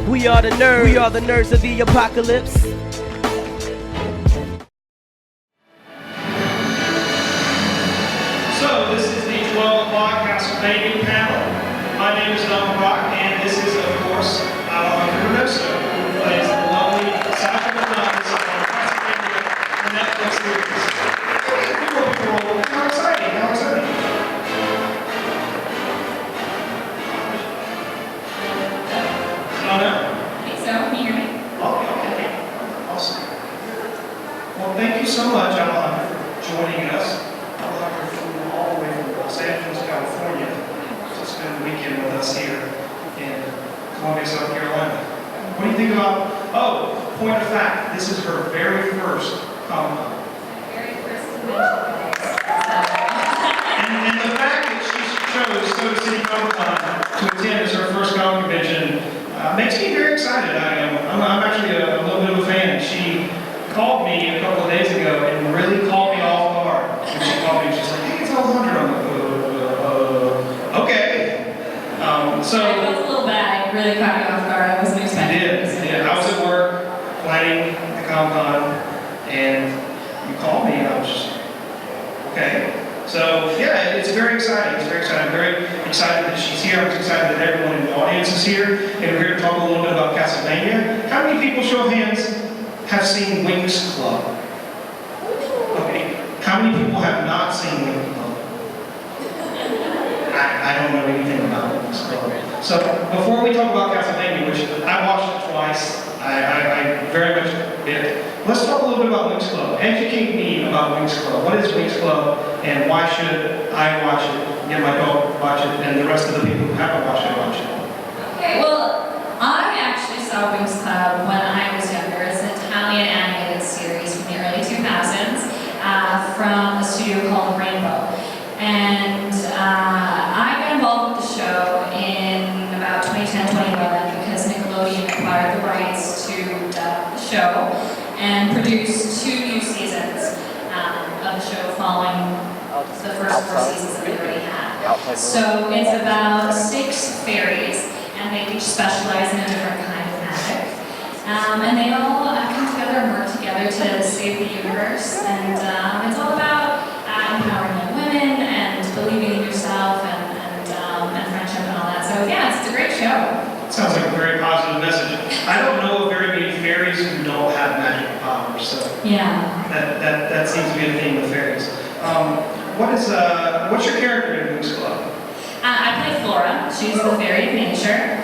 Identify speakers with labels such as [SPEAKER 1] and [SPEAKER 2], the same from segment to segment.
[SPEAKER 1] We are the nerds of the apocalypse.
[SPEAKER 2] So this is the 12 o'clock Castlevania panel. My name is Don Brock, and this is, of course, Alejandra Reynoso, who plays the lovely Sypha Belnades on Castlevania, the Netflix series. How exciting, how exciting. Oh, no?
[SPEAKER 3] I think so. Can you hear me?
[SPEAKER 2] Okay. Awesome. Well, thank you so much, Alejandra, for joining us. Alejandra flew all the way from Los Angeles, California, to spend the weekend with us here in Columbia, South Carolina. What do you think about, point of fact, this is her very first Comic-Con.
[SPEAKER 3] Very first convention.
[SPEAKER 2] And the fact that she chose Soda City Comic-Con to attend as her first comic convention makes me very excited. I'm actually a little bit of a fan. She called me a couple of days ago and really called me off guard. When she called me, she's like, "Hey, it's Alejandra." I'm like, okay. So
[SPEAKER 3] I felt a little bad. It really caught me off guard. I wasn't expecting it.
[SPEAKER 2] I was at work planning the Comic-Con, and you called me, and I was just okay. So yeah, it's very exciting. It's very exciting. I'm very excited that she's here. I'm excited that everyone in the audience is here, and we're here to talk a little bit about Castlevania. How many people, show of hands, have seen Winx Club? Okay. How many people have not seen Winx Club? I don't know anything about Winx Club. So before we talk about Castlevania, which I watched it twice, I very much did. Let's talk a little bit about Winx Club. Educate me about Winx Club. What is Winx Club, and why should I watch it, get my dog to watch it, and the rest of the people who haven't watched it watch it?
[SPEAKER 3] Okay, well, I actually saw Winx Club when I was younger. It's an Italian animated series from the early 2000s from a studio called Rainbow. And I got involved with the show in about 2010, 2011 because Nickelodeon acquired the rights to the show and produced 2 new seasons of the show following the first 4 seasons that they already had. So it's about 6 fairies, and they each specialize in a different kind of magic. And they all come together and work together to save the universe. And it's all about empowering young women and believing in yourself and friendship and all that. So yeah, it's a great show.
[SPEAKER 2] Sounds like a very positive message. I don't know of very many fairies who don't have magic powers, so
[SPEAKER 3] yeah,
[SPEAKER 2] that seems to be a theme with fairies. What's your character in Winx Club?
[SPEAKER 3] I play Flora. She's the fairy of nature.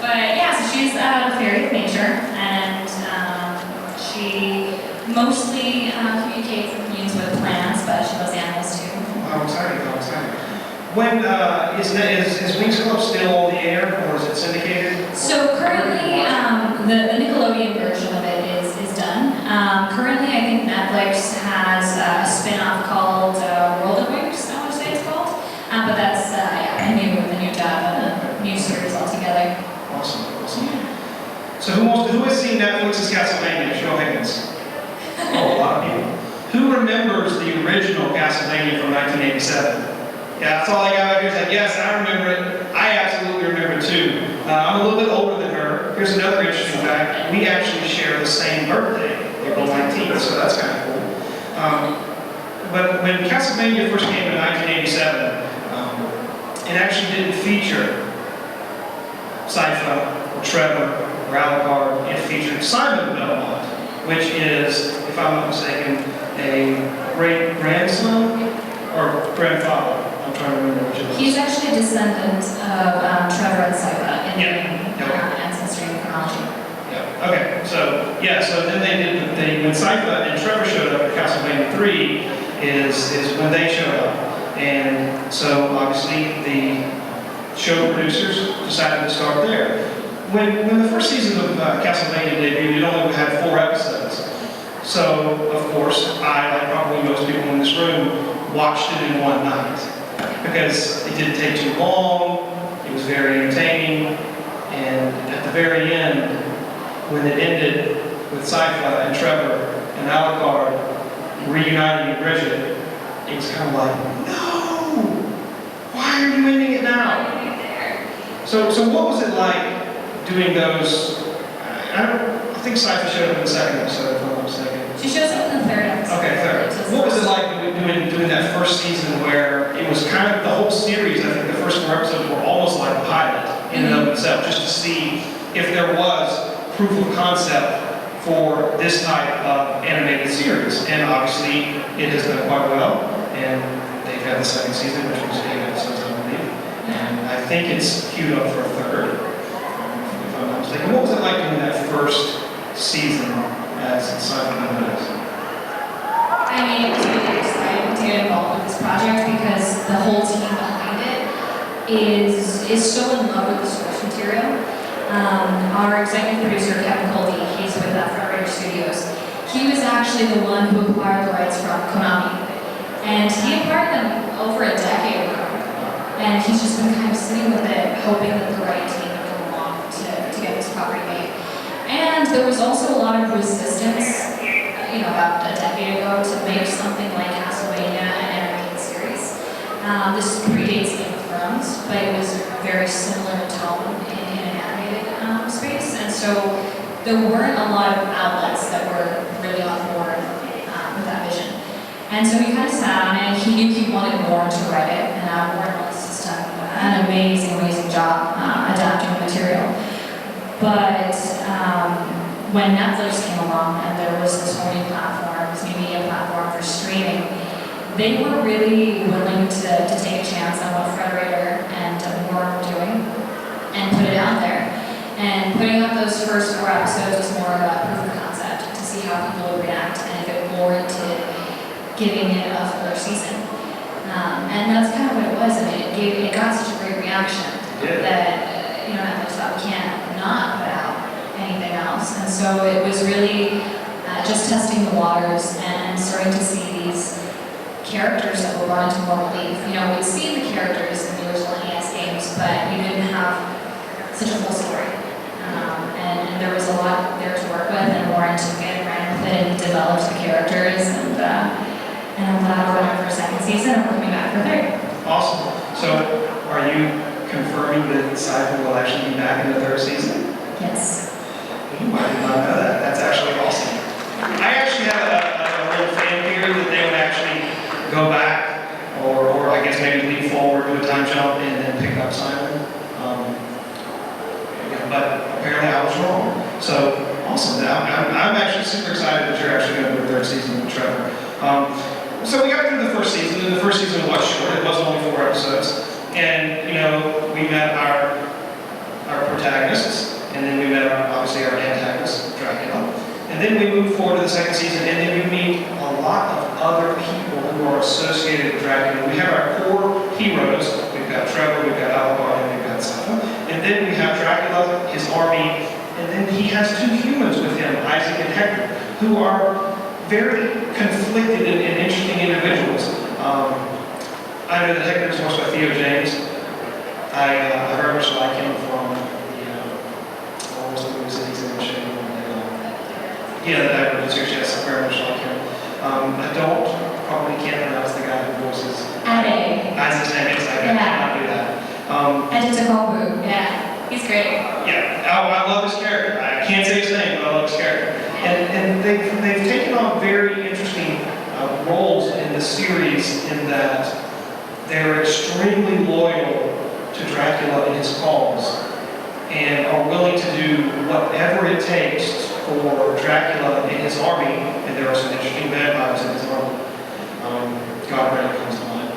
[SPEAKER 3] But yeah, so she's the fairy of nature, and she mostly communicates and communes with plants, but she loves animals too.
[SPEAKER 2] How exciting, how exciting. When, is Winx Club still on the air, or is it syndicated?
[SPEAKER 3] So currently, the Nickelodeon version of it is done. Currently, I think Netflix has a spin-off called World of Winx, I want to say it's called. But that's, a new dub and a new series altogether.
[SPEAKER 2] Awesome, awesome. So who has seen Netflix's Castlevania? Show of hands. Oh, a lot of people. Who remembers the original Castlevania from 1987? Yeah, that's all I got out here. Is like, yes, I remember it. I absolutely remember it too. I'm a little bit older than her. Here's another interesting fact. We actually share the same birthday, April 19th, so that's kind of cool. But when Castlevania first came in 1987, it actually didn't feature Sypha or Trevor or Alucard. It featured Sypha Belnades, which is, if I'm not mistaken, a great-grandson or grandfather. I'm trying to remember which it was.
[SPEAKER 3] He's actually a descendant of Trevor and Sypha in ancestry and chronology.
[SPEAKER 2] Yeah. Okay. So then when Sypha and Trevor showed up at Castlevania 3 is when they showed up, and so obviously the show producers decided to start there. When the first season of Castlevania debuted, it only had 4 episodes. So of course I, like probably most people in this room, watched it in one night. Because it didn't take too long, it was very entertaining, and at the very end, when it ended with Sypha and Trevor and Alucard reuniting with Bridget, it was kind of like, no! Why Why are you ending it now?
[SPEAKER 3] There.
[SPEAKER 2] So what was it like doing those? I think Sypha showed up in the second episode, if I'm not mistaken.
[SPEAKER 3] She shows up in the third episode.
[SPEAKER 2] Okay, third. What was it like doing that first season where it was kind of the whole series? I think the first 4 episodes were almost like a pilot in and of itself, just to see if there was proof of concept for this type of animated series. And obviously, it has done quite well. And they've had the second season, which was 8 episodes, I believe. And I think it's queued up for a third, if I'm not mistaken. What was it like doing that first season as Sypha Belnades?
[SPEAKER 3] I mean, it was really exciting to get involved with this project because the whole team behind it is so in love with the source material. Our executive producer, Kevin Colby, he's with Frederator Studios. He was actually the one who acquired the rights from Konami. And he acquired them over a decade ago. And he's just been kind of sitting with it, hoping that the right team would come along to get this property made. And there was also a lot of resistance, about a decade ago to make something like Castlevania an animated series. This predates Game of Thrones, but it was very similar in tone in an animated space. And so there weren't a lot of outlets that were really on board with that vision. And so he kind of sat on it. He knew he wanted Warren to write it, and Warren has done an amazing, amazing job adapting the material. But when Netflix came along and there was this whole new platform, this new media platform for streaming, they were really willing to take a chance on what Frederator and Warren were doing and put it out there. And putting out those first 4 episodes was more of a proof of concept to see how people would react and if it warranted giving it a fuller season. And that's kind of what it was. I mean, it got such a great reaction that Netflix thought we can't not put out anything else. And so it was really just testing the waters and starting to see these characters that were brought into more relief. We'd seen the characters in the original NES games, but we didn't have such a full story. And there was a lot there to work with, and Warren took it, ran with it, and developed the characters. And I'm glad we're going for a second season, and we're coming back for a third.
[SPEAKER 2] Awesome. So, are you confirming that Sypha will actually be back in the third season?
[SPEAKER 3] Yes.
[SPEAKER 2] Ooh, I did not know that. That's actually awesome. I actually have a little fan theory that they would actually go back, or I guess maybe leap forward, do a time jump, and then pick up Simon. But apparently I was wrong. So, awesome. I'm actually super excited that you're actually going to do a third season with Trevor. So we got through the first season, and the first season was short. It was only 4 episodes. And, we met our protagonists, and then we met obviously our antagonist, Dracula. And then we moved forward to the second season, and then we meet a lot of other people who are associated with Dracula. We have our core heroes. We've got Trevor, we've got Alejandra, and we've got Sypha. And then we have Dracula, his army, and then he has 2 humans with him, Isaac and Hector, who are very conflicted and interesting individuals. I know that Hector is voiced by Theo James. I very much like him from what was the movie that he's in the show? The Divergent Series, yes, I very much like him. I probably can't pronounce the guy who voices.
[SPEAKER 3] Ade.
[SPEAKER 2] That's his name, I cannot do that.
[SPEAKER 3] Editakobu, yeah, he's great.
[SPEAKER 2] Yeah, I love his character. I can't say his name, but I love his character. And they've taken on very interesting roles in the series in that they're extremely loyal to Dracula and his cause and are willing to do whatever it takes for Dracula and his army, and there are some interesting vampires in his army. God really comes to mind.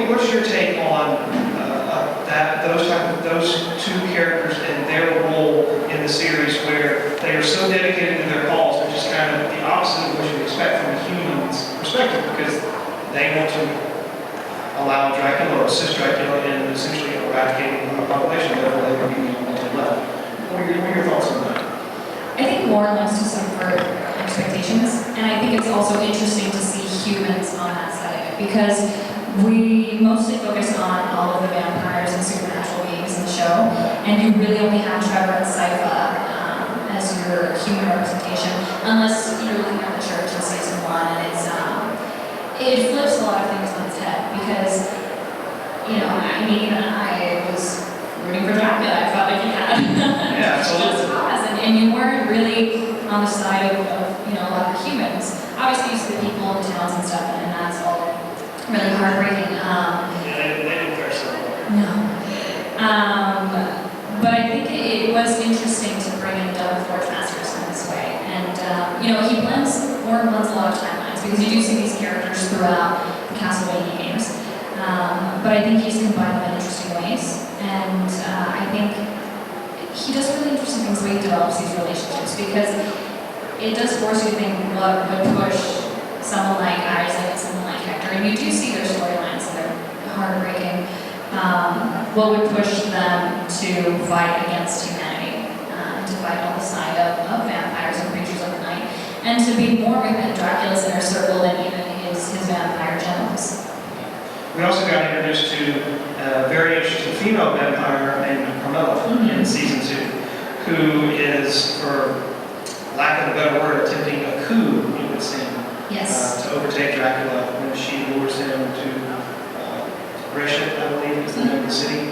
[SPEAKER 2] What's your take on those 2 characters and their role in the series, where they are so dedicated to their cause, which is kind of the opposite of what you expect from a human's perspective, because they want to allow Dracula or assist Dracula in essentially eradicating the population, therefore they would be the only one left. What are your thoughts on that?
[SPEAKER 3] I think Warren wants to subvert expectations, and I think it's also interesting to see humans on that side of it, because we mostly focus on all of the vampires and supernatural beings in the show, and you really only have Trevor and Sypha as your human representation, unless you're looking at the church in season 1, and it flips a lot of things on its head because, I mean, I was rooting for Dracula. I felt like he had
[SPEAKER 2] Yeah,
[SPEAKER 3] just cause, and you weren't really on the side of a lot of humans. Obviously, you see the people in the towns and stuff, and that's all really heartbreaking.
[SPEAKER 2] they didn't fare so well.
[SPEAKER 3] No. But I think it was interesting to bring in Devil Forge Masters in this way. And, he blends a lot of timelines because you do see these characters throughout the Castlevania games. But I think he's combined them in interesting ways. And I think he does really interesting things the way he develops these relationships because it does force you to think what would push someone like Isaac and someone like Hector. And you do see their storylines that are heartbreaking. What would push them to fight against humanity, to fight on the side of vampires and creatures of the night, and to be more within Dracula's inner circle than even his vampire generals.
[SPEAKER 2] We also got introduced to a very interesting female vampire named Carmela in season 2, who is, for lack of a better word, attempting a coup, you would say, to overtake Dracula when she lures him to Brescia, I believe is the name of the city.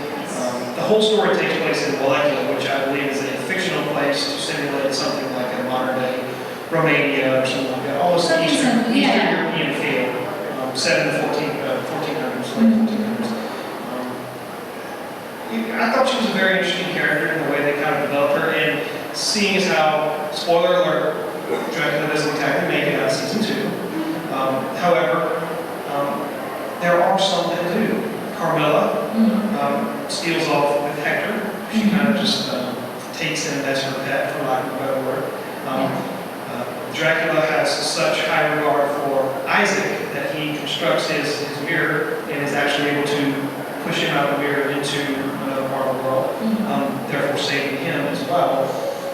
[SPEAKER 2] The whole story takes place in Molecular, which I believe is a fictional place to simulate something like a modern-day Romania or something like that. Almost Eastern European feel, set in the 1400s, late 1400s. I thought she was a very interesting character in the way they kind of developed her, and seeing as how, spoiler alert, Dracula doesn't exactly make it out of season 2. However, there are some that do. Carmela steals off with Hector. She kind of just takes him as her pet, for lack of a better word. Dracula has such high regard for Isaac that he constructs his mirror and is actually able to push him out of the mirror into another part of the world, therefore saving him as well.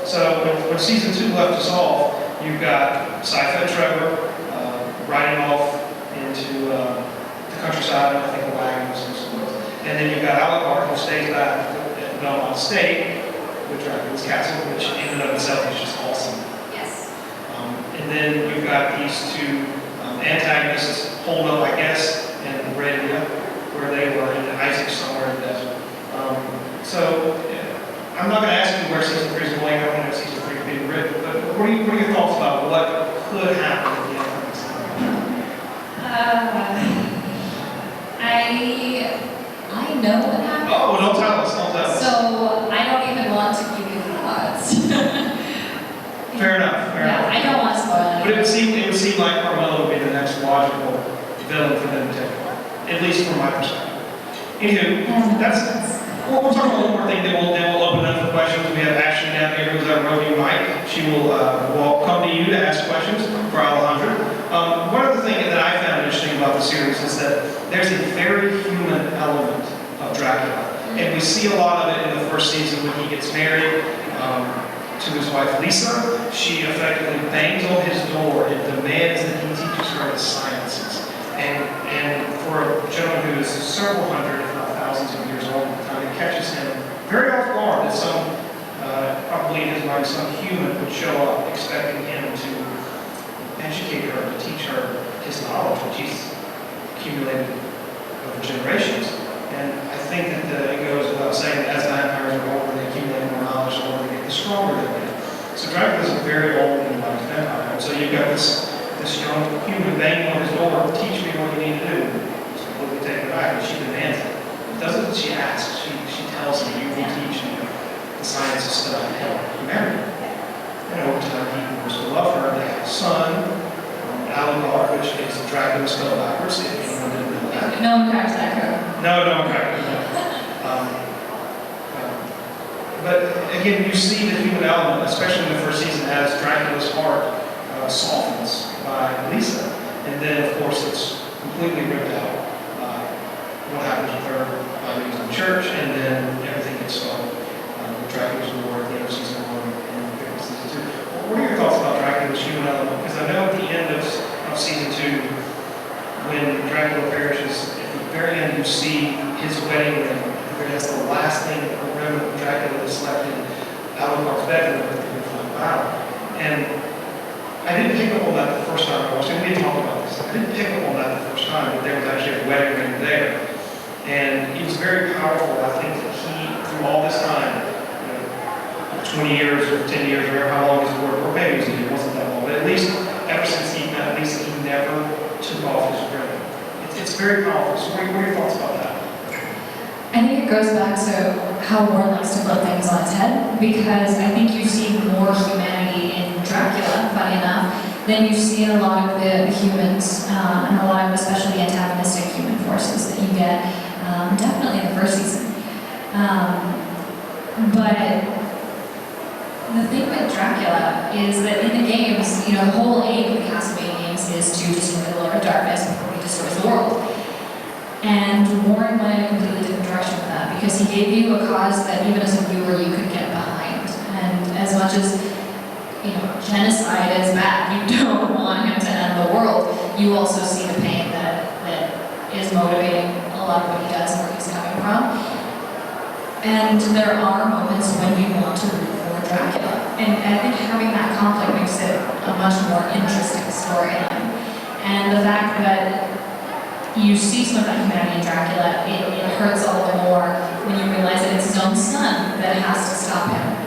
[SPEAKER 2] So when season 2 left us off, you've got Sypha and Trevor riding off into the countryside, I think a wagon of some sort. And then you've got Alejandra who stays back at Belmont State with Dracula's castle, which in and of itself is just awesome.
[SPEAKER 3] Yes.
[SPEAKER 2] And then you've got these two antagonists holed up, I guess, in Arabia, where they were in Isaac somewhere in the desert. I'm not going to ask you where season 3 is going. I don't know if season 3 is being written, but what are your thoughts about what could happen at the end of this?
[SPEAKER 3] I know what happened.
[SPEAKER 2] Oh, well, don't tell us.
[SPEAKER 3] So I don't even want to give you thoughts.
[SPEAKER 2] Fair enough.
[SPEAKER 3] I don't want to spoil it.
[SPEAKER 2] But it would seem like Carmela would be the next logical villain for them to take on, at least from my perspective. Anywho, we'll talk about one more thing. Then we'll open up for questions. We have Ashley down here who's our roving mic. She will come to you to ask questions for Alejandra. One of the things that I found interesting about the series is that there's a very human element of Dracula. And we see a lot of it in the first season when he gets married to his wife Lisa. She effectively bangs on his door and demands that he teaches her the sciences. And for a gentleman who is several hundred, if not thousands of years old at the time, it catches him very off guard that probably in his mind, some human would show up expecting him to educate her, to teach her his knowledge, which he's accumulated over generations. And I think that it goes without saying that as vampires are older, they accumulate more knowledge, the older they get, the stronger they get. So Dracula is a very old and wise vampire. And so you've got this young human banging on his door, teach me what you need to do. He's completely taken aback, and she demands it. It doesn't she asks, she tells him, you will teach me the sciences that I help humanity. And over time, he grows to love her. They have a son, Alejandra, which is Dracula spelled backwards, if anyone didn't know that.
[SPEAKER 3] No one cracks that code.
[SPEAKER 2] No one cracks it. But again, you see the human element, especially in the first season, as Dracula's heart softens by Lisa. And then, of course, it's completely ripped out by what happens with her by leaving the church, and then everything gets started with Dracula's war at the end of season 1 and season 2. What are your thoughts about Dracula's human element? Because I know at the end of season 2, when Dracula perishes, at the very end you see his wedding ring. That's the last thing that will remember Dracula that slept in Alucard's bedroom with the wow. And I didn't pick up on that the first time I watched it. We didn't talk about this. I didn't pick up on that the first time, that there was actually a wedding very powerful. I think that he, through all this time, 20 years or 10 years, or how long his work, or maybe it wasn't that long, but at least ever since he met, at least he never took off his grin. It's very powerful. So what are your thoughts about that?
[SPEAKER 3] I think it goes back to how Warren likes to flip things on its head, because I think you see more humanity in Dracula, funny enough, than you see in a lot of the humans, and a lot of especially antagonistic human forces that you get, definitely in the first season. But the thing with Dracula is that in the games, the whole aim of the Castlevania games is to destroy the Lord of Darkness before he destroys the world. And Warren went in a completely different direction with that, because he gave you a cause that even as a viewer you could get behind. And as much as genocide is bad, you don't want him to end the world, you also see the pain that is motivating a lot of what he does and where he's coming from. And there are moments when you want to root for Dracula. And I think having that conflict makes it a much more interesting storyline. And the fact that you see some of that humanity in Dracula, it hurts all the more when you realize that it's his own son that has to stop him.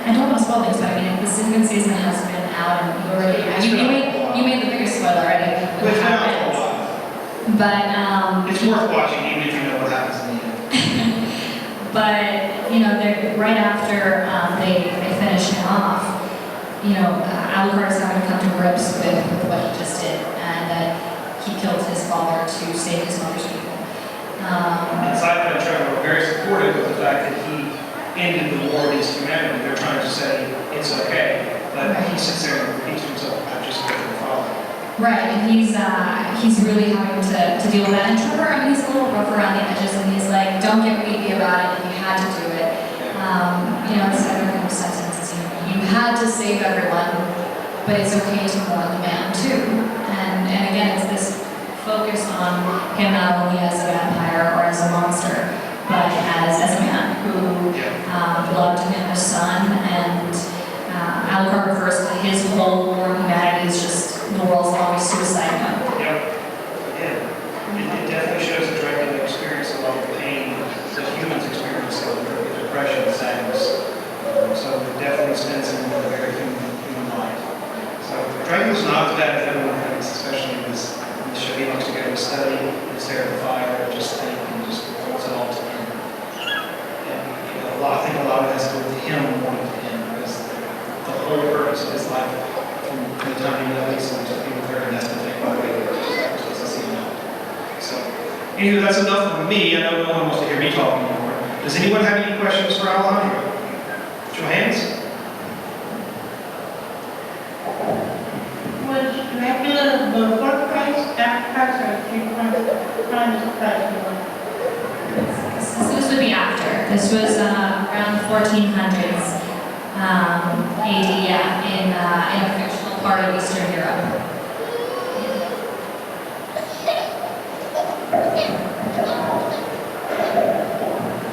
[SPEAKER 3] I don't want to spoil things, but I mean, the second season has been out, and you made the biggest spoiler already.
[SPEAKER 2] It's not a lot.
[SPEAKER 3] But
[SPEAKER 2] it's worth watching, even if you know what happens in the end.
[SPEAKER 3] But right after they finish him off, Alucard's having to come to grips with what he just did, and that he killed his father to save his mother's people.
[SPEAKER 2] And Sypha and Trevor were very supportive of the fact that he ended the war against humanity. They're trying to say it's okay, but he sits there and repeats to himself, "I've just killed my father."
[SPEAKER 3] Right, and he's really having to deal with that. And Trevor, I mean, he's a little rough around the edges, and he's like, "Don't get weepy about it. You had to do it." Instead of kind of sentences, you had to save everyone, but it's okay to mourn the man too. And again, it's this focus on him not only as a vampire or as a monster, but as a man who loved him as son. And Alucard refers to his whole war of humanity as just the world's longest suicide note.
[SPEAKER 2] Yep. Yeah. It definitely shows that Dracula experienced a lot of pain that humans experience, depression, sadness. So it definitely spends in a very human mind. So Dracula's not as bad as everyone thinks, especially in this show. He likes to go to study, and stare at the fire, and just think, and just holds it all to him. And I think a lot of it has to do with him wanting to end, because the whole purpose of his life, from the time he met Lisa until he was very destined to take my way, doesn't seem out. So, anyway, that's enough for me. I know no one wants to hear me talk anymore. Does anyone have any questions for Alejandra? Show hands.
[SPEAKER 4] Was Dracula before Christ, after Christ, or time of Christ?
[SPEAKER 3] This would be after. This was around the 1400s AD, in a fictional part of Eastern Europe.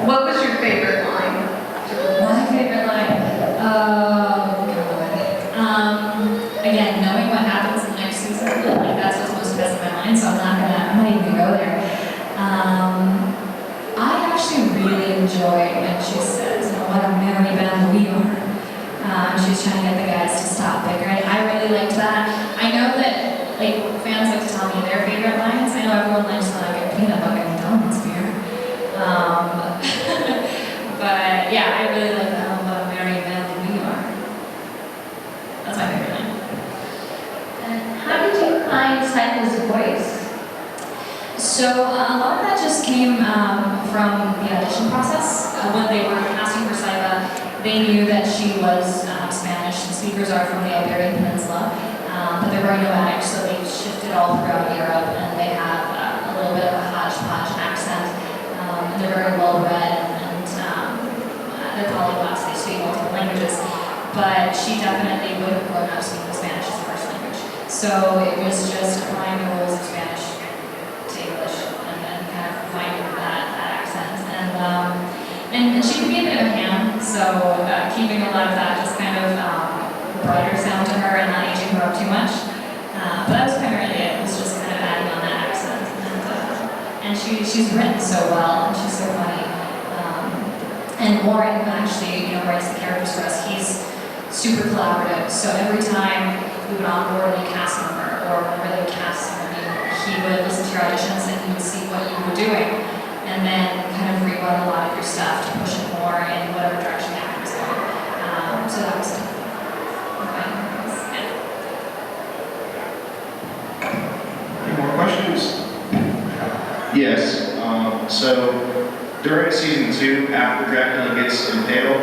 [SPEAKER 4] What was your favorite line?
[SPEAKER 3] My favorite line? Oh, God. Again, knowing what happens in the next season, that's what's most best in my mind, so I'm not even gonna go there. I actually really enjoy when she says, what a merry band we are. She's trying to get the guys to stop bickering. I really liked that. I know that fans like to tell me their favorite lines. I know everyone likes a peanut butter and donuts beer. But yeah, I really like that. What a merry band we are. That's my favorite line.
[SPEAKER 4] How did you find Sypha's voice?
[SPEAKER 3] So a lot of that just came from the audition process. When they were casting for Sypha, they knew that she was Spanish. The speakers are from the Iberian Peninsula, but they're very nomadic, so they shifted all throughout Europe, and they have a little bit of a hodgepodge accent. And they're very well read, and they're polyglots. They speak multiple languages, but she definitely would have grown up speaking Spanish as a first language. So it was just applying the rules of Spanish to English, and then kind of finding that accent. And she could be a bit of a ham, so keeping a lot of that just kind of brighter sound to her and not aging her up too much. But that was primarily it. It was just kind of adding on that accent. And she's written so well, and she's so funny. And Warren, who actually, writes the characters for us, he's super collaborative. So every time we would onboard a new cast member, or whenever they would cast someone new, he would listen to your auditions and he would see what you were doing, and then kind of rewrite a lot of your stuff to push it more in whatever direction the actor was going. So that was fun.
[SPEAKER 2] Any more questions?
[SPEAKER 5] Yes. So during season 2, after Dracula gets impaled,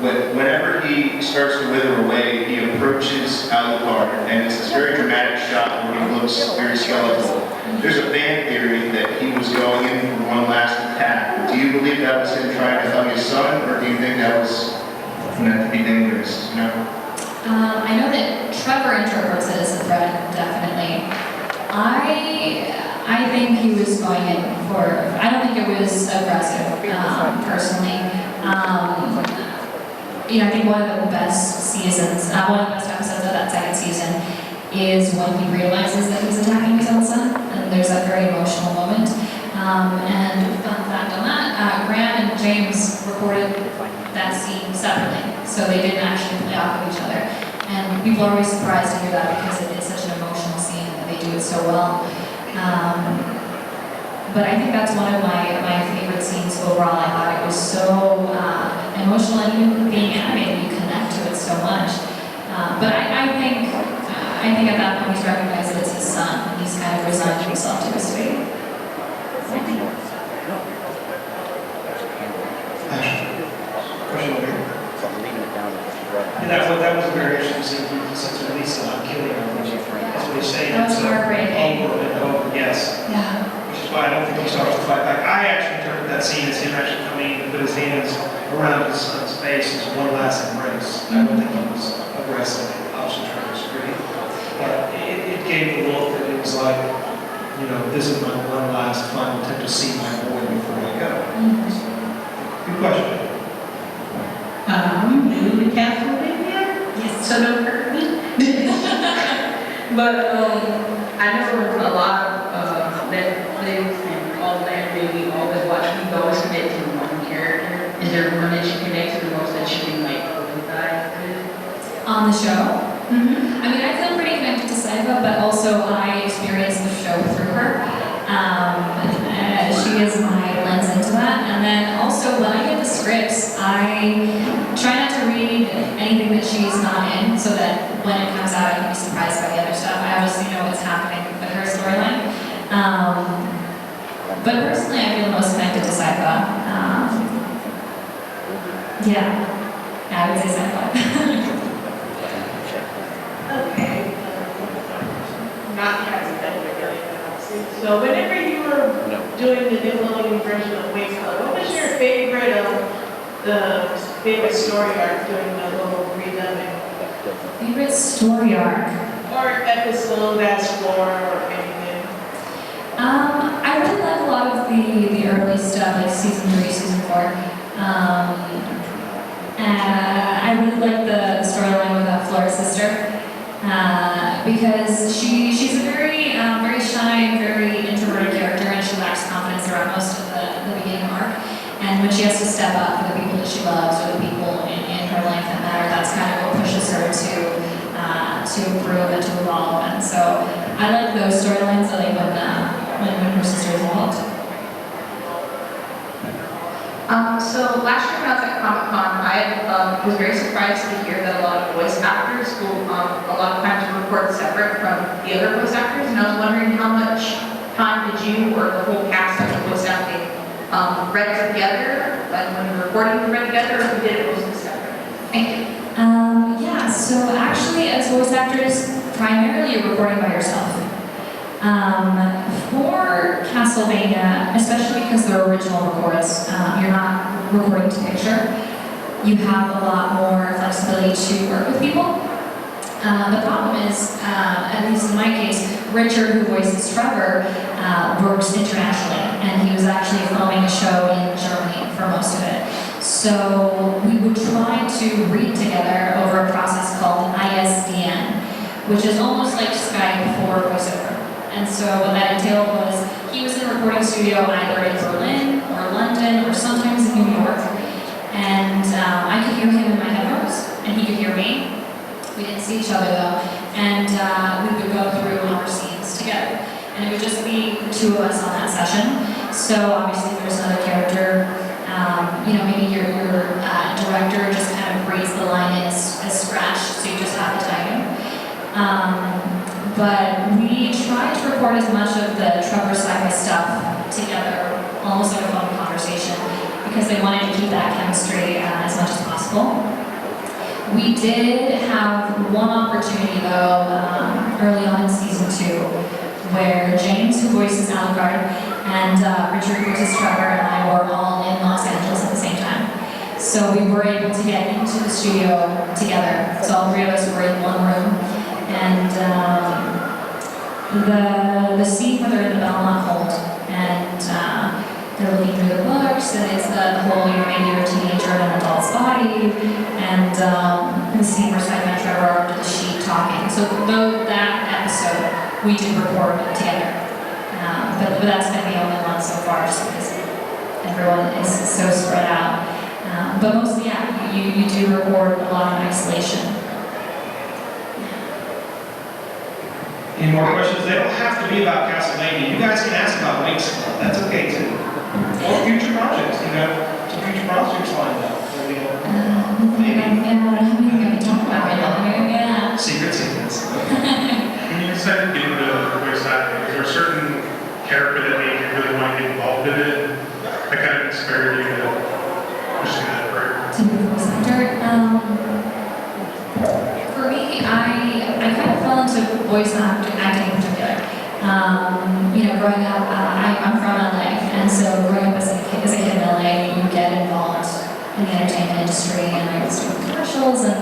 [SPEAKER 5] whenever he starts to wither away, he approaches Alucard, and it's this very dramatic shot where he looks very skeletal. There's a fan theory that he was going in for one last attack. Do you believe that was him trying to hug his son, or do you think that was meant to be dangerous?
[SPEAKER 3] I know that Trevor interprets it as a threat, definitely. I think he was going in for, I don't think it was aggressive, personally. I think one of the best seasons, one of the best episodes of that second season is when he realizes that he's attacking his own son, and there's that very emotional moment. And fun fact on that, Graham and James recorded that scene separately, so they didn't actually play off of each other. And people are always surprised to hear that because it is such an emotional scene and they do it so well. But I think that's one of my favorite scenes overall. I thought it was so emotional, and even being animated, you connect to it so much. But I think at that point he's recognized that it's his son, and he's kind of resigned himself to his fate.
[SPEAKER 2] Question over here. That was a very interesting scene. Since Lisa not killing her, that's what he's saying.
[SPEAKER 3] That was heartbreaking.
[SPEAKER 2] Over and over, yes.
[SPEAKER 3] Yeah.
[SPEAKER 2] Which is why I don't think he starts to fight back. I actually interpret that scene as him actually coming in and put his hands around his son's face as one last embrace. I don't think he was aggressive. I was just trying to disagree. But it gave the look that it was like, this is my one last final attempt to see my boy before I go. So, good question.
[SPEAKER 4] New to Castlevania?
[SPEAKER 3] Yes.
[SPEAKER 4] So no curtain. But I know a lot of Netflix and all that, they always watch people always connect to one character. Is there one that you connect to the most that you can empathize with?
[SPEAKER 3] On the show? Mm-hmm. I mean, I feel pretty connected to Sypha, but also I experienced the show through her. She is my lens into that. And then also when I get the scripts, I try not to read anything that she's not in, so that when it comes out I can be surprised by the other stuff. I obviously know what's happening with her storyline. But personally I feel most connected to Sypha. Yeah, I would say Sypha.
[SPEAKER 4] Okay. Not having that really. So whenever you were doing the Nickelodeon version of Wings Club, what was your favorite story arc doing the little redubbing?
[SPEAKER 3] Favorite story arc?
[SPEAKER 4] Or episode that's for or anything?
[SPEAKER 3] I really like a lot of the early stuff, like season 3, season 4. I really like the storyline with Flora's sister. Because she's a very shy, very introverted character, and she lacks confidence around most of the beginning arc. And when she has to step up for the people that she loves or the people in her life that matter, that's kind of what pushes her to improve and to evolve. And so I like those storylines. I like when her sister is involved.
[SPEAKER 6] So last year when I was at Comic-Con, I was very surprised to hear that a lot of voice actors will a lot of times record separate from the other voice actors, and I was wondering how much time did you or the whole cast of the voice acting read together, like when you were recording you read together, or you did it mostly separate? Thank you.
[SPEAKER 3] Yeah, so actually as voice actors, primarily you're recording by yourself. For Castlevania, especially because they're original records, you're not recording to picture. You have a lot more flexibility to work with people. The problem is, at least in my case, Richard, who voices Trevor, works internationally, and he was actually filming a show in Germany for most of it. So we would try to read together over a process called ISDN, which is almost like Skype for voiceover. And so what that entailed was he was in a recording studio either in Berlin or London or sometimes in New York. And I could hear him in my headphones, and he could hear me. We didn't see each other though. And we would go through our scenes together. And it would just be the two of us on that session. So obviously there's another character, maybe your director just kind of breathes the line in as scratched, so you just have to type in. But we tried to record as much of the Trevor Sypha stuff together, almost like a phone conversation, because they wanted to keep that chemistry as much as possible. We did have one opportunity though, early on in season 2, where James, who voices Alucard, and Richard, who voices Trevor, and I were all in Los Angeles at the same time. So we were able to get into the studio together. So all 3 of us were in one room. And the scene where they're in the Belmont hold, and they're looking through the books, and it's the whole, maybe you're a teenager in an adult's body, and the scene where Sypha and Trevor are under the sheet talking. So though that episode, we did record together. But that's been the only one so far, just because everyone is so spread out. But mostly, yeah, you do record a lot in isolation.
[SPEAKER 2] Any more questions? They don't have to be about Castlevania. You guys can ask about Winx Club. That's okay too. Or future projects, some future projects lined up. Maybe.
[SPEAKER 3] Yeah, talk about right now. Yeah.
[SPEAKER 2] Secrets.
[SPEAKER 7] When you decided to get into voice acting, is there a certain character that made you really want to get involved in it? That kind of inspired you to pursue that career?
[SPEAKER 3] To be a voice actor. For me, I kind of fell into voice acting in particular. Growing up, I'm from LA, and so growing up as a kid in LA, you get involved in the entertainment industry, and I was doing commercials and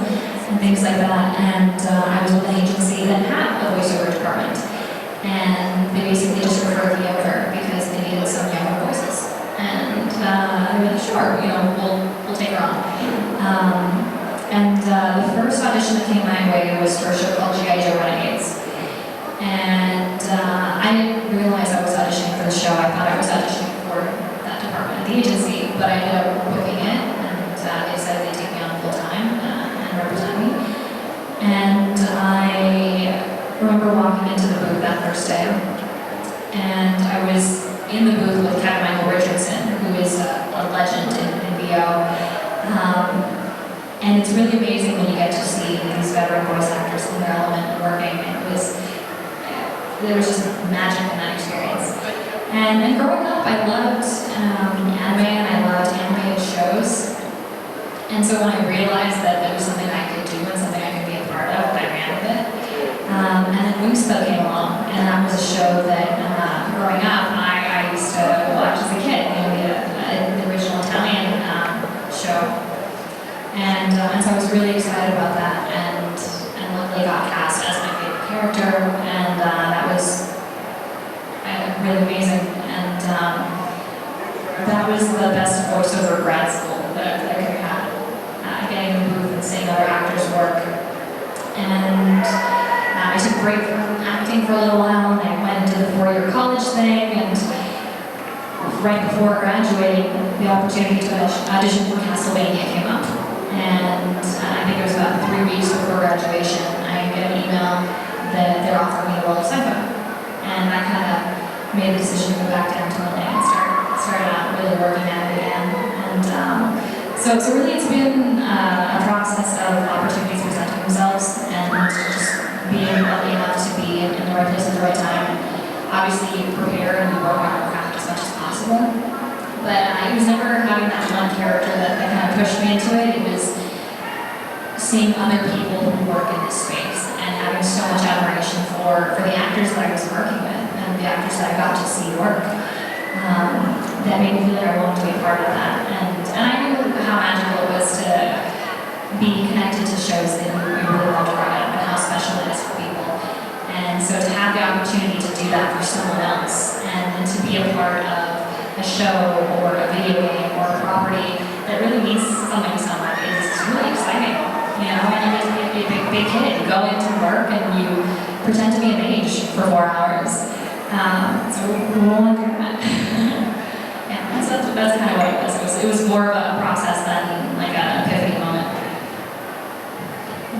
[SPEAKER 3] things like that. And I was with an agency that had a voiceover department, and they basically just referred me over because they needed some younger voices. And they were like, sure, we'll take her on. The first audition that came my way was for a show called G.I. Joe Renegades. And I didn't realize I was auditioning for the show. I thought I was auditioning for that department at the agency, but I ended up booking it, and they said they'd take me on full time and represent me. And I remember walking into the booth that first day, and I was in the booth with Captain Michael Richardson, who is a legend in VO. And it's really amazing when you get to see these veteran voice actors in their element and working. There was just magic in that experience. And growing up, I loved anime, and I loved animated shows. And so when I realized that there was something I could do and something I could be a part of, I ran with it. And then Winx Club came along, and that was a show that growing up, I used to watch as a kid, the original Italian show. And so I was really excited about that, and luckily got cast as my favorite character, and that was really amazing. And that was the best voiceover grad school that I could have had, getting in the booth and seeing other actors work. And I took a break from acting for a little while, and I went into the 4-year college thing, and right before graduating, the opportunity to audition for Castlevania came up. And I think it was about 3 weeks before graduation, I get an email that they're offering me the role of Sypha. And I kind of made the decision to go back down to LA and started out really working at it again. And so really it's been a process of opportunities presenting themselves, and just being lucky enough to be in the right place at the right time. Obviously you prepare and you work on your craft as much as possible. But it was never having that one character that kind of pushed me into it. It was seeing other people who work in this space and having so much admiration for the actors that I was working with and the actors that I got to see work. That made me feel like I wanted to be a part of that. And I knew how magical it was to be connected to shows that you really loved growing up and how special it is for people. And so to have the opportunity to do that for someone else and to be a part of a show or a video game or a property that really means something to someone is really exciting. And you get to be a big kid, you go into work and you pretend to be a mage for 4 hours. So we'll look at that. Yeah, so that's kind of what it was. It was more of a process than like an epiphany moment.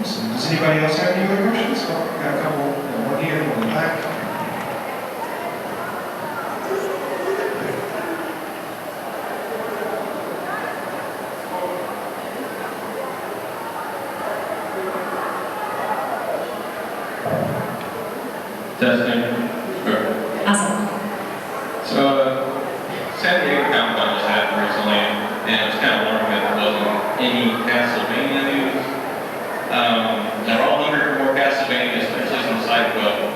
[SPEAKER 2] Does anybody else have any other questions? Oh, we got a couple, one here, one in the back.
[SPEAKER 8] Testing. Perfect.
[SPEAKER 3] Awesome.
[SPEAKER 8] So, San Diego Comic-Con just happened recently, and I was kind of wondering if there wasn't any Castlevania news. They're all hungry for more Castlevania, especially some Sypha.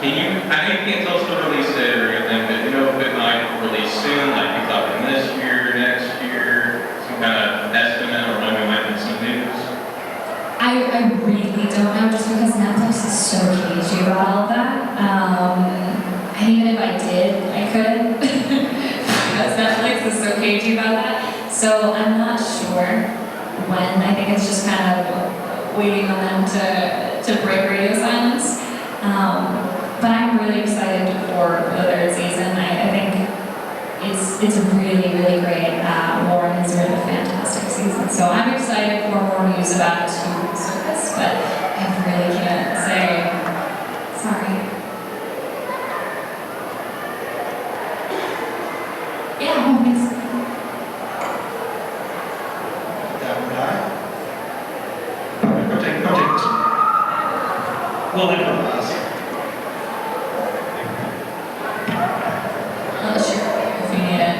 [SPEAKER 8] Can you, I know you can't tell us the release date or anything, but you know if it might release soon, like you talking this year, next year, some kind of estimate, or when we might get some news?
[SPEAKER 3] I really don't know, just because Netflix is so cagey about all of that. And even if I did, I couldn't, because Netflix is so cagey about that. So I'm not sure when. I think it's just kind of waiting on them to break radio silence. But I'm really excited for the third season. I think it's really, really great. Warren has written a fantastic season. So I'm excited for more news about it to surface, but I really can't say. Sorry. Yeah, well, thanks.
[SPEAKER 2] That would die. Go take this one. We'll improvise.
[SPEAKER 3] Sure, if you need it.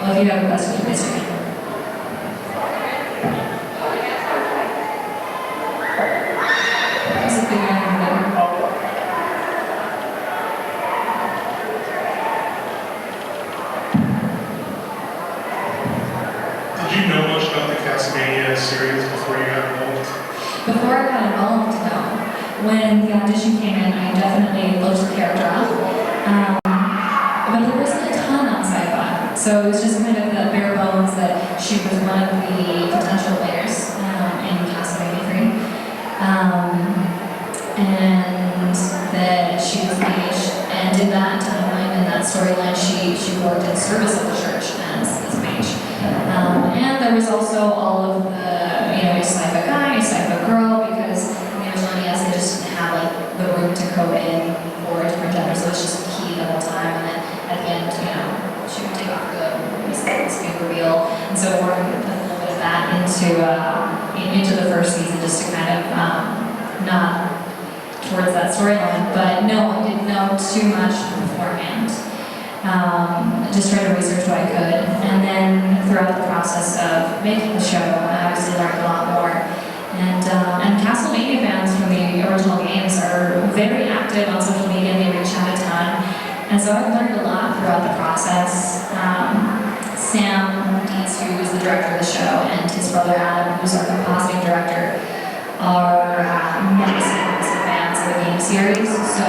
[SPEAKER 3] Well, if you have a question, please read. That's a big one.
[SPEAKER 7] Did you know much about the Castlevania series before you got involved?
[SPEAKER 3] Before I got involved, no. When the audition came in, I definitely looked the character up. But there wasn't a ton on Sypha. So it was just kind of the bare bones that she was one of the potential players in Castlevania 3. And that she was engaged, and in that timeline, in that storyline, she worked in service of the church as mage. And there was also all of the, you know, a Sypha guy, a Sypha girl, because originally, yes, they just didn't have like the room to code in for different genders, so it's just key the whole time. And then at the end, you know, she would take off her clothes and this big reveal. And so we're going to put a little bit of that into the first season, just to kind of nod towards that storyline. But no, I didn't know too much beforehand. Just tried to research what I could, and then throughout the process of making the show, I obviously learned a lot more. And Castlevania fans from the original games are very active on social media, and they reach out a ton. And so I've learned a lot throughout the process. Sam Dees, who is the director of the show, and his brother Adam, who's our compositing director, are massive fans of the game series. So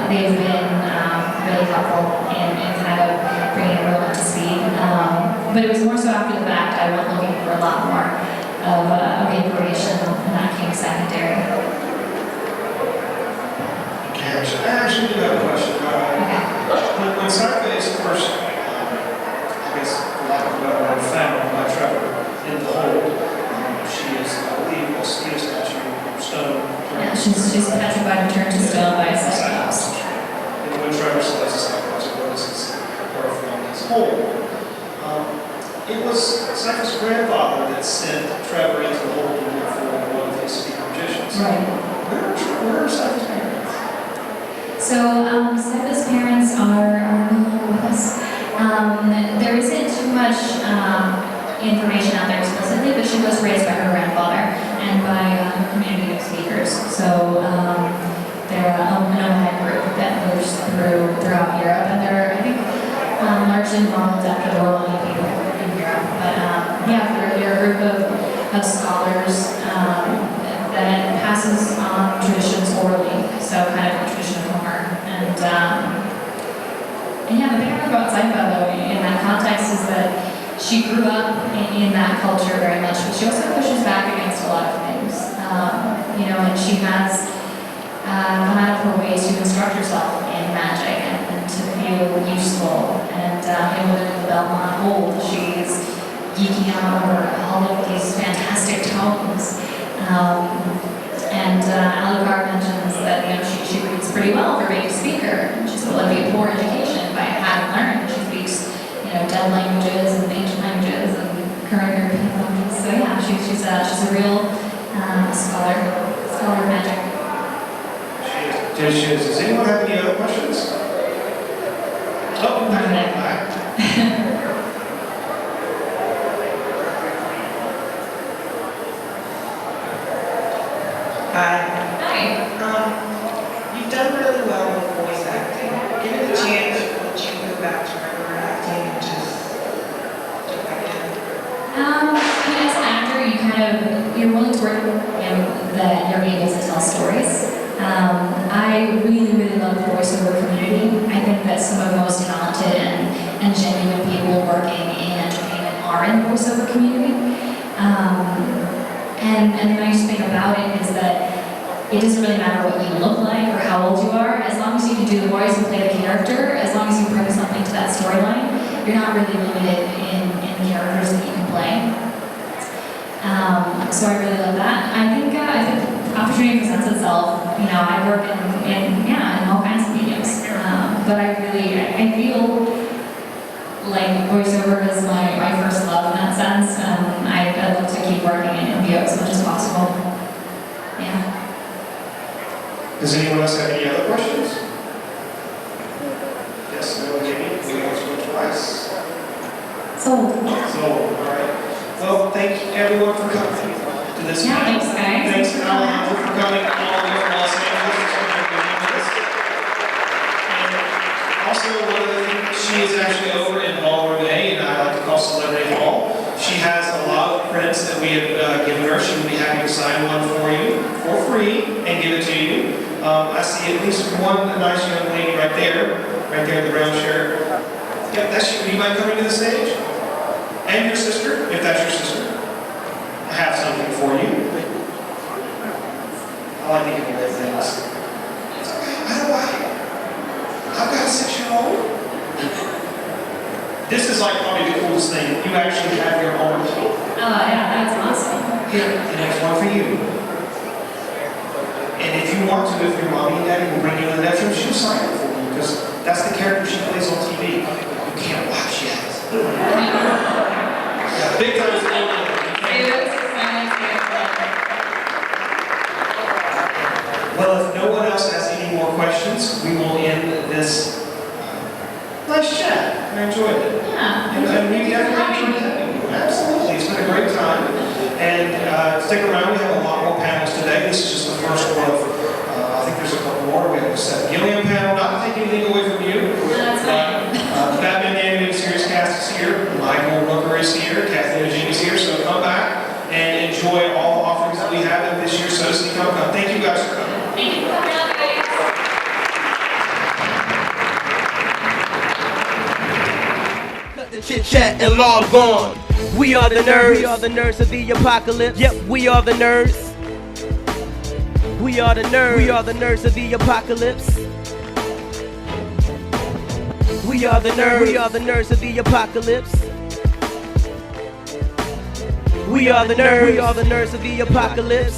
[SPEAKER 3] they've been really helpful in kind of bringing everyone up to speed. But it was more so after the fact. I went looking for a lot more of information, and that came secondary.
[SPEAKER 2] Okay, I actually do have a question. When Sypha is first, I guess, for lack of a better word, found by Trevor in the hold, she is, I believe, a steel statue, stone.
[SPEAKER 3] Yeah, she's petrified and turned to stone by a Cyclops.
[SPEAKER 2] And when Trevor says a Cyclops, what is his her from his hold? It was Sypha's grandfather that sent Trevor into the hold to look for one of his secret magicians.
[SPEAKER 3] Right.
[SPEAKER 2] Where are Sypha's parents?
[SPEAKER 3] So, Sypha's parents are no longer with us. There isn't too much information out there explicitly, but she was raised by her grandfather and by a community of speakers. So, they're a nomad group that moves throughout Europe, and they're, I think, largely modeled after the Romani people in Europe. But yeah, they're a group of scholars that passes on traditions orally, so kind of a tradition of Homer. And yeah, the thing I love about Sypha, though, in that context, is that she grew up in that culture very much, but she also pushes back you know, and she has gone out of her way to instruct herself in magic and to feel useful. And within the Belmont hold, she's geeking out over all of these fantastic tomes. Alucard mentions that, you know, she reads pretty well for being a speaker. She's got like a poor education, but hadn't learned. She speaks, you know, dead languages and ancient languages and current European languages. So yeah, she's a real scholar of magic.
[SPEAKER 2] Does anyone have any other questions? Oh,
[SPEAKER 9] Hi.
[SPEAKER 3] Hi.
[SPEAKER 9] You've done really well with voice acting. Given the chance, would you go back to regular acting and just do it again?
[SPEAKER 3] As an actor, you're willing to work, you know, that you're able to tell stories. I really love the voiceover community. I think that some of the most talented and genuine people working in entertainment are in the voiceover community. And the nice thing about it is that it doesn't really matter what you look like or how old you are, as long as you can do the voice and play the character, as long as you bring something to that storyline, you're not really limited in the characters that you can play. So I really love that. I think opportunity presents itself. You know, I work in all kinds of mediums, but I feel like voiceover is my first love in that sense. I'd love to keep working in VO as much as possible. Yeah.
[SPEAKER 2] Does anyone else have any other questions? Yes, no, Jamie, we answered twice.
[SPEAKER 3] So,
[SPEAKER 2] all right. Well, thank you everyone for coming to this.
[SPEAKER 3] yeah, thanks guys.
[SPEAKER 2] Thanks Alejandra for coming all the way from Los Angeles. It's been a good with us. And also, one of the things, she is actually over in Ballroom A, and I like to call Celebrity Hall. She has a lot of prints that we have given her. She will be happy to sign one for you for free and give it to you. I see at least one nice young lady right there in the brown shirt. Yeah, that's you. Do you mind coming to the stage? And your sister, if that's your sister. I have something for you. I like to give away things. I don't like it. I've got a 6-year-old. This is like probably the coolest thing. You actually have your own key.
[SPEAKER 3] Oh yeah, that's awesome.
[SPEAKER 2] Here, the next one for you. And if you want to, if your mommy and daddy will bring you to the next room, she'll sign it for you, because that's the character she plays on TV. You can't watch yet. Yeah, big time spoiler. Well, if no one else has any more questions, we will end this nice chat. I enjoyed it.
[SPEAKER 3] Yeah.
[SPEAKER 2] And we definitely enjoyed it. Absolutely. It's been a great time. And stick around. We have a lot more panels today. This is just the first one of, I think there's a couple more. We have a Seth Gilliam panel. Not to take anything away from you.
[SPEAKER 3] That's fine.
[SPEAKER 2] The Batman Animated Series cast is here. Michael Rooker is here. Kathleen Eugene is here. So come back and enjoy all the offerings that we have at this year's So City Comic Con. Thank you guys for coming.
[SPEAKER 3] Thank you for coming out, guys.
[SPEAKER 1] Chit chat and log on. We are the nerds. We are the nerds of the apocalypse. Yep, we are the nerds. We are the nerds. We are the nerds of the apocalypse. We are the nerds. We are the nerds of the apocalypse. We are the nerds. We are the nerds of the apocalypse.